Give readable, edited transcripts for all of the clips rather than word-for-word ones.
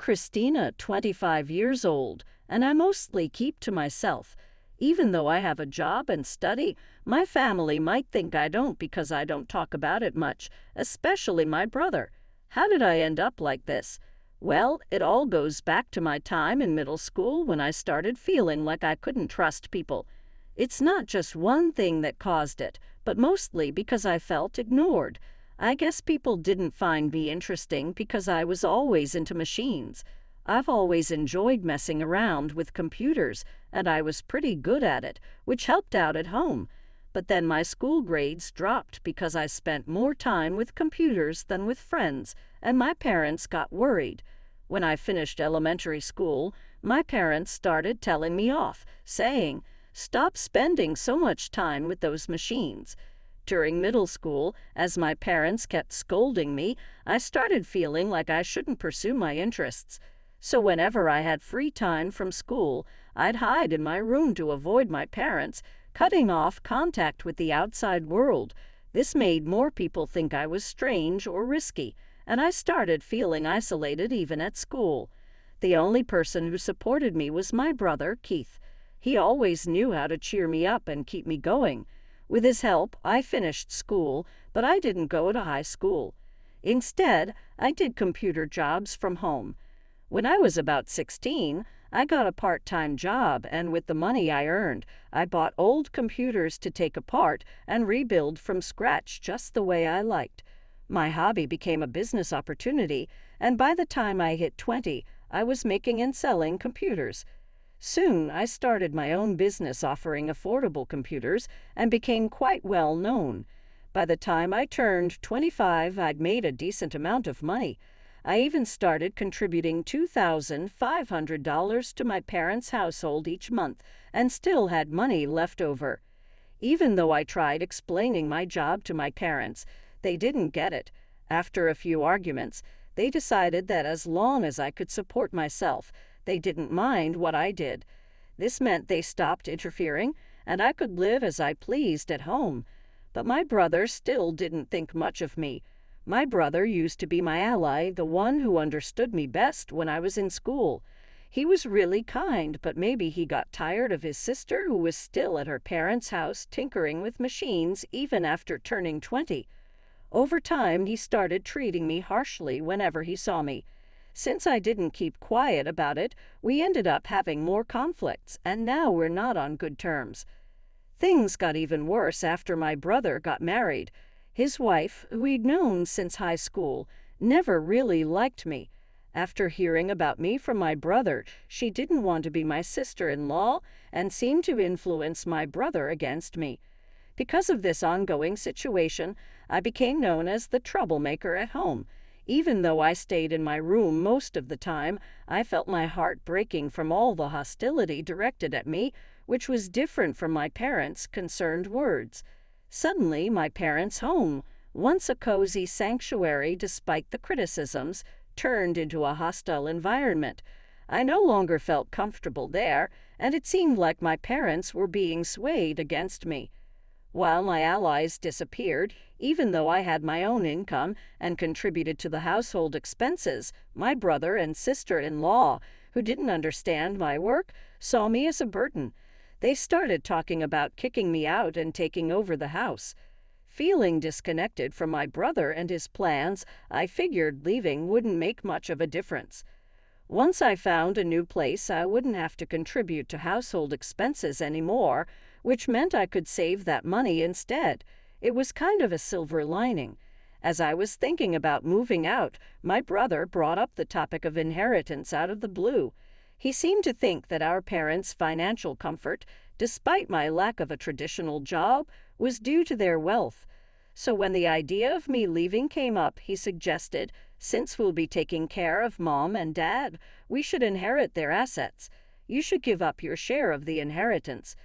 Christina, 25 years old, and I mostly keep to myself. Even though I have a job and study, my family might think I don't because I don't talk about it much, especially my brother. How did I end up like this? Well, it all goes back to my time in middle school when I started feeling like I couldn't trust people. It's not just one thing that caused it, but mostly because I felt ignored. I guess people didn't find me interesting because I was always into machines. I've always enjoyed messing around with computers, and I was pretty good at it, which helped out at home. But then my school grades dropped because I spent more time with computers than with friends, and my parents got worried. When I finished elementary school, my parents started telling me off, saying, "Stop spending so much time with those machines." During middle school, as my parents kept scolding me, I started feeling like I shouldn't pursue my interests. So whenever I had free time from school, I'd hide in my room to avoid my parents, cutting off contact with the outside world. This made more people think I was strange or risky, and I started feeling isolated even at school. The only person who supported me was my brother, Keith. He always knew how to cheer me up and keep me going. With his help, I finished school, but I didn't go to high school. Instead, I did computer jobs from home. When I was about 16, I got a part-time job, and with the money I earned, I bought old computers to take apart and rebuild from scratch just the way I liked. My hobby became a business opportunity, and by the time I hit 20, I was making and selling computers. Soon, I started my own business offering affordable computers and became quite well known. By the time I turned 25, I'd made a decent amount of money. I even started contributing $2,500 to my parents' household each month and still had money left over. Even though I tried explaining my job to my parents, they didn't get it. After a few arguments, they decided that as long as I could support myself, they didn't mind what I did. This meant they stopped interfering, and I could live as I pleased at home. But my brother still didn't think much of me. My brother used to be my ally, the one who understood me best when I was in school. He was really kind, but maybe he got tired of his sister who was still at her parents' house tinkering with machines even after turning 20. Over time, he started treating me harshly whenever he saw me. Since I didn't keep quiet about it, we ended up having more conflicts, and now we're not on good terms. Things got even worse after my brother got married. His wife, who we'd known since high school, never really liked me. After hearing about me from my brother, she didn't want to be my sister-in-law and seemed to influence my brother against me. Because of this ongoing situation, I became known as the troublemaker at home. Even though I stayed in my room most of the time, I felt my heart breaking from all the hostility directed at me, which was different from my parents' concerned words. Suddenly, my parents' home, once a cozy sanctuary despite the criticisms, turned into a hostile environment. I no longer felt comfortable there, and it seemed like my parents were being swayed against me. While my allies disappeared, even though I had my own income and contributed to the household expenses, my brother and sister-in-law, who didn't understand my work, saw me as a burden. They started talking about kicking me out and taking over the house. Feeling disconnected from my brother and his plans, I figured leaving wouldn't make much of a difference. Once I found a new place, I wouldn't have to contribute to household expenses anymore, which meant I could save that money instead. It was kind of a silver lining. As I was thinking about moving out, my brother brought up the topic of inheritance out of the blue. He seemed to think that our parents' financial comfort, despite my lack of a traditional job, was due to their wealth. So when the idea of me leaving came up, he suggested, since we'll be taking care of Mom and Dad, we should inherit their assets. You should give up your share of the inheritance.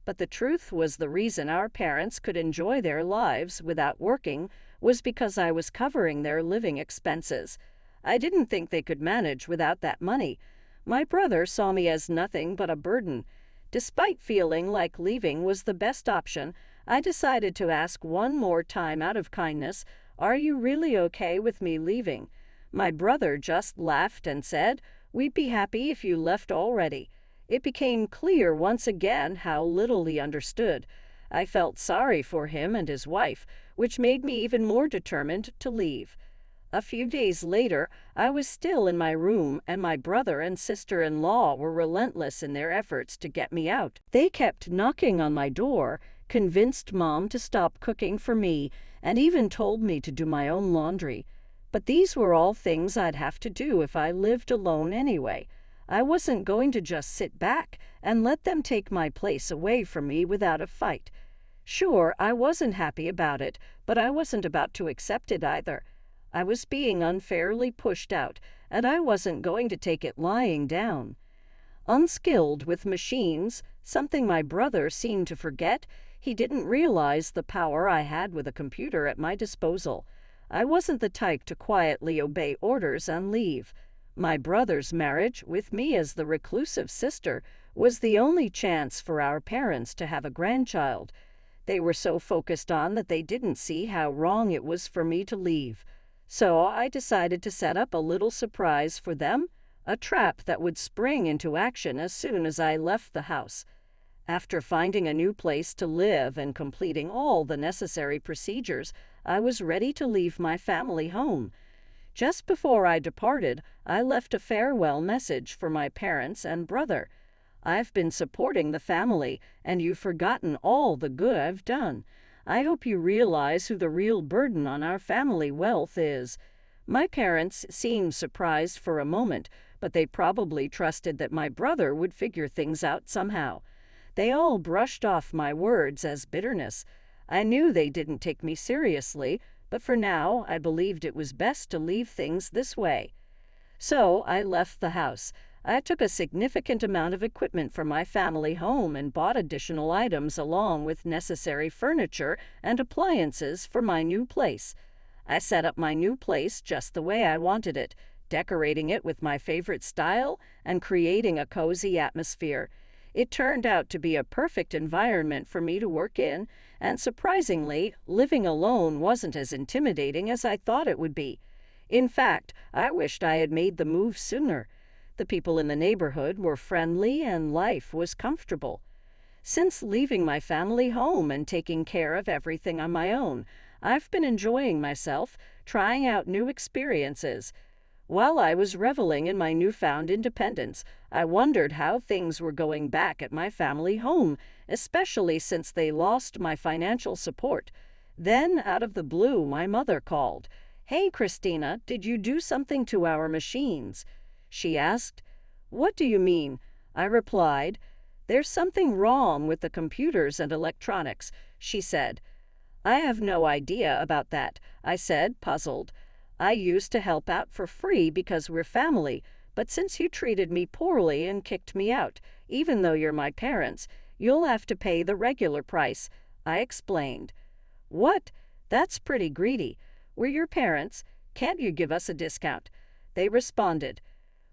But the truth was the reason our parents could enjoy their lives without working was because I was covering their living expenses. I didn't think they could manage without that money. My brother saw me as nothing but a burden. Despite feeling like leaving was the best option, I decided to ask one more time out of kindness, "Are you really okay with me leaving?" My brother just laughed and said, "We'd be happy if you left already." It became clear once again how little he understood. I felt sorry for him and his wife, which made me even more determined to leave. A few days later, I was still in my room, and my brother and sister-in-law were relentless in their efforts to get me out. They kept knocking on my door, convinced Mom to stop cooking for me, and even told me to do my own laundry. But these were all things I'd have to do if I lived alone anyway. I wasn't going to just sit back and let them take my place away from me without a fight. Sure, I wasn't happy about it, but I wasn't about to accept it either. I was being unfairly pushed out, and I wasn't going to take it lying down. Unskilled with machines, something my brother seemed to forget, he didn't realize the power I had with a computer at my disposal. I wasn't the type to quietly obey orders and leave. My brother's marriage, with me as the reclusive sister, was the only chance for our parents to have a grandchild. They were so focused on that they didn't see how wrong it was for me to leave. So I decided to set up a little surprise for them, a trap that would spring into action as soon as I left the house. After finding a new place to live and completing all the necessary procedures, I was ready to leave my family home. Just before I departed, I left a farewell message for my parents and brother. "I've been supporting the family, and you've forgotten all the good I've done. I hope you realize who the real burden on our family wealth is." My parents seemed surprised for a moment, but they probably trusted that my brother would figure things out somehow. They all brushed off my words as bitterness. I knew they didn't take me seriously, but for now I believed it was best to leave things this way. So I left the house. I took a significant amount of equipment from my family home and bought additional items along with necessary furniture and appliances for my new place. I set up my new place just the way I wanted it, decorating it with my favorite style and creating a cozy atmosphere. It turned out to be a perfect environment for me to work in, and surprisingly, living alone wasn't as intimidating as I thought it would be. In fact, I wished I had made the move sooner. The people in the neighborhood were friendly and life was comfortable. Since leaving my family home and taking care of everything on my own, I've been enjoying myself, trying out new experiences. While I was reveling in my newfound independence, I wondered how things were going back at my family home, especially since they lost my financial support. Then, out of the blue, my mother called. "Hey, Christina, did you do something to our machines?" she asked. "What do you mean?" I replied. "There's something wrong with the computers and electronics," she said. "I have no idea about that," I said, puzzled. "I used to help out for free because we're family, but since you treated me poorly and kicked me out, even though you're my parents, you'll have to pay the regular price," I explained. "What? That's pretty greedy. We're your parents. Can't you give us a discount?" They responded.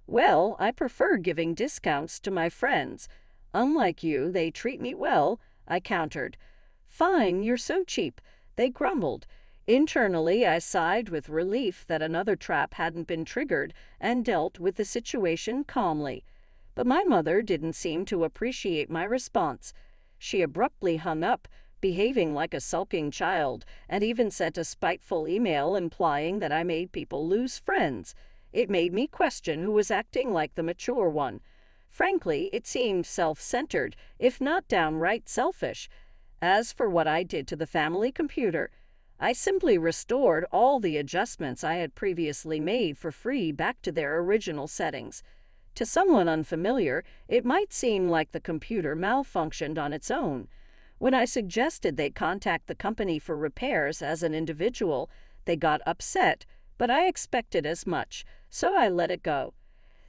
"Well, I prefer giving discounts to my friends. Unlike you, they treat me well," I countered. "Fine, you're so cheap," they grumbled. Internally, I sighed with relief that another trap hadn't been triggered and dealt with the situation calmly. But my mother didn't seem to appreciate my response. She abruptly hung up, behaving like a sulking child, and even sent a spiteful email implying that I made people lose friends. It made me question who was acting like the mature one. Frankly, it seemed self-centered, if not downright selfish. As for what I did to the family computer, I simply restored all the adjustments I had previously made for free back to their original settings. To someone unfamiliar, it might seem like the computer malfunctioned on its own. When I suggested they contact the company for repairs as an individual, they got upset, but I expected as much, so I let it go.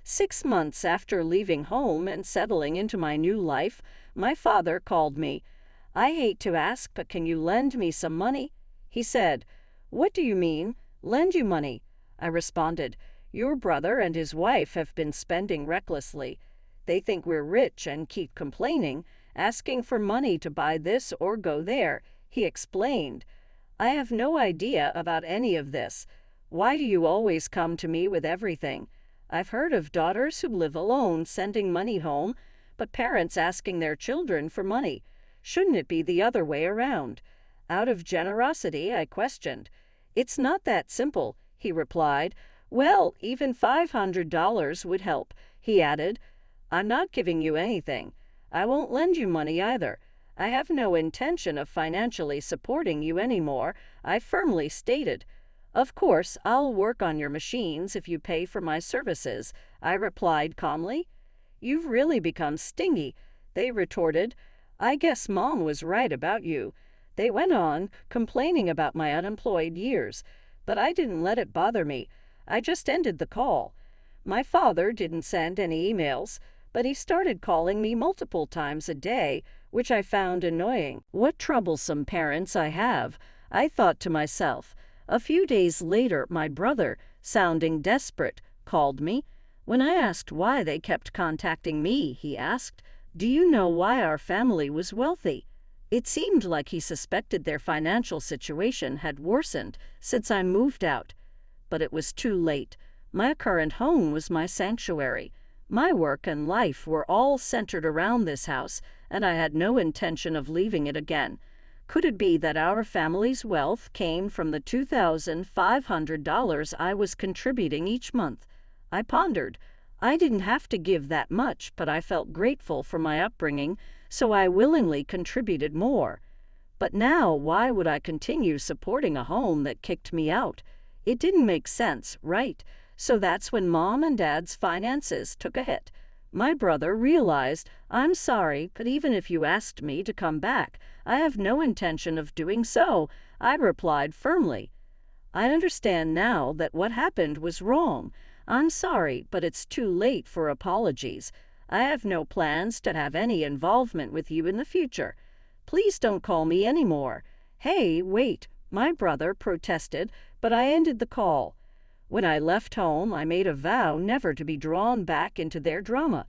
6 months after leaving home and settling into my new life, my father called me. "I hate to ask, but can you lend me some money?" He said. "What do you mean? Lend you money?" I responded. "Your brother and his wife have been spending recklessly. They think we're rich and keep complaining, asking for money to buy this or go there," he explained. "I have no idea about any of this. Why do you always come to me with everything? I've heard of daughters who live alone sending money home, but parents asking their children for money. Shouldn't it be the other way around? Out of generosity, I questioned. It's not that simple, he replied. Well, even $500 would help, he added. I'm not giving you anything. I won't lend you money either. I have no intention of financially supporting you anymore, I firmly stated. Of course, I'll work on your machines if you pay for my services, I replied calmly. You've really become stingy, they retorted. I guess Mom was right about you. They went on, complaining about my unemployed years, but I didn't let it bother me. I just ended the call. My father didn't send any emails, but he started calling me multiple times a day, which I found annoying. What troublesome parents I have, I thought to myself. A few days later, my brother, sounding desperate, called me. When I asked why they kept contacting me, he asked, "Do you know why our family was wealthy?" It seemed like he suspected their financial situation had worsened since I moved out. But it was too late. My current home was my sanctuary. My work and life were all centered around this house, and I had no intention of leaving it again. Could it be that our family's wealth came from the $2,500 I was contributing each month? I pondered. I didn't have to give that much, but I felt grateful for my upbringing, so I willingly contributed more. But now, why would I continue supporting a home that kicked me out? It didn't make sense, right? So that's when Mom and Dad's finances took a hit. My brother realized, I'm sorry, but even if you asked me to come back, I have no intention of doing so, I replied firmly. I understand now that what happened was wrong. I'm sorry, but it's too late for apologies. I have no plans to have any involvement with you in the future. Please don't call me anymore. Hey, wait, my brother protested, but I ended the call. When I left home, I made a vow never to be drawn back into their drama.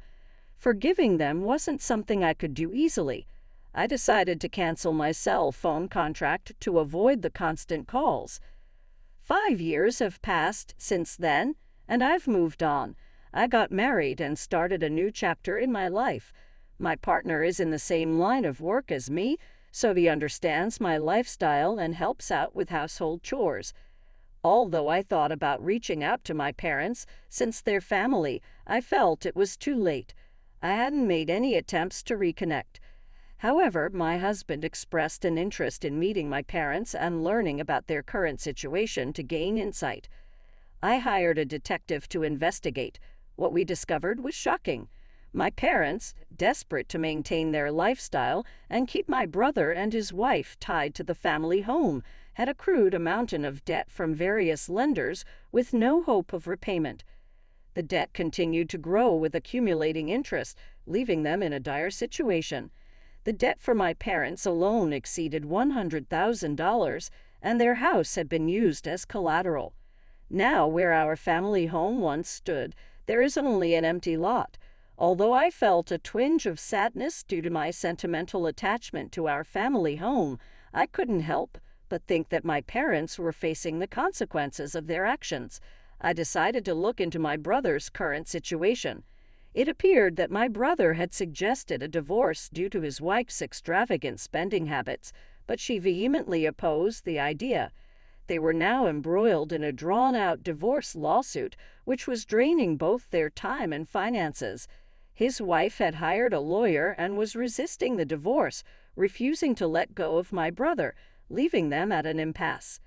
Forgiving them wasn't something I could do easily. I decided to cancel my cell phone contract to avoid the constant calls. 5 years have passed since then, and I've moved on. I got married and started a new chapter in my life. My partner is in the same line of work as me, so he understands my lifestyle and helps out with household chores. Although I thought about reaching out to my parents, since they're family, I felt it was too late. I hadn't made any attempts to reconnect. However, my husband expressed an interest in meeting my parents and learning about their current situation to gain insight. I hired a detective to investigate. What we discovered was shocking. My parents, desperate to maintain their lifestyle and keep my brother and his wife tied to the family home, had accrued a mountain of debt from various lenders with no hope of repayment. The debt continued to grow with accumulating interest, leaving them in a dire situation. The debt for my parents alone exceeded $100,000, and their house had been used as collateral. Now, where our family home once stood, there is only an empty lot. Although I felt a twinge of sadness due to my sentimental attachment to our family home, I couldn't help but think that my parents were facing the consequences of their actions. I decided to look into my brother's current situation. It appeared that my brother had suggested a divorce due to his wife's extravagant spending habits, but she vehemently opposed the idea. They were now embroiled in a drawn-out divorce lawsuit, which was draining both their time and finances. His wife had hired a lawyer and was resisting the divorce, refusing to let go of my brother, leaving them at an impasse.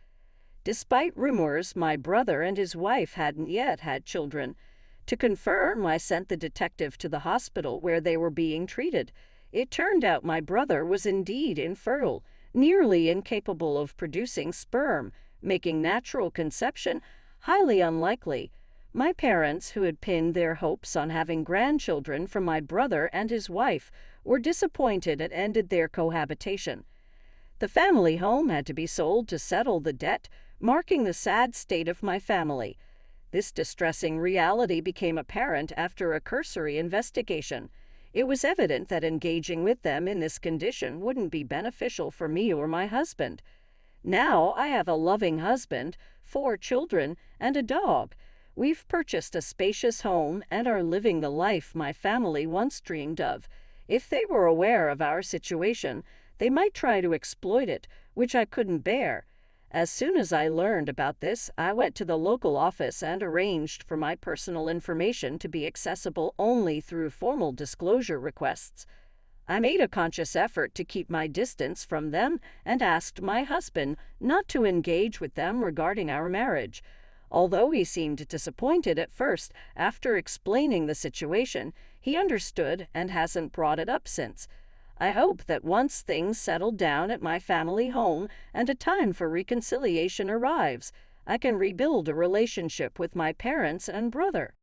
Despite rumors, my brother and his wife hadn't yet had children. To confirm, I sent the detective to the hospital where they were being treated. It turned out my brother was indeed infertile, nearly incapable of producing sperm, making natural conception highly unlikely. My parents, who had pinned their hopes on having grandchildren from my brother and his wife, were disappointed and ended their cohabitation. The family home had to be sold to settle the debt, marking the sad state of my family. This distressing reality became apparent after a cursory investigation. It was evident that engaging with them in this condition wouldn't be beneficial for me or my husband. Now I have a loving husband, 4 children, and a dog. We've purchased a spacious home and are living the life my family once dreamed of. If they were aware of our situation, they might try to exploit it, which I couldn't bear. As soon as I learned about this, I went to the local office and arranged for my personal information to be accessible only through formal disclosure requests. I made a conscious effort to keep my distance from them and asked my husband not to engage with them regarding our marriage. Although he seemed disappointed at first, after explaining the situation, he understood and hasn't brought it up since. I hope that once things settle down at my family home and a time for reconciliation arrives, I can rebuild a relationship with my parents and brother.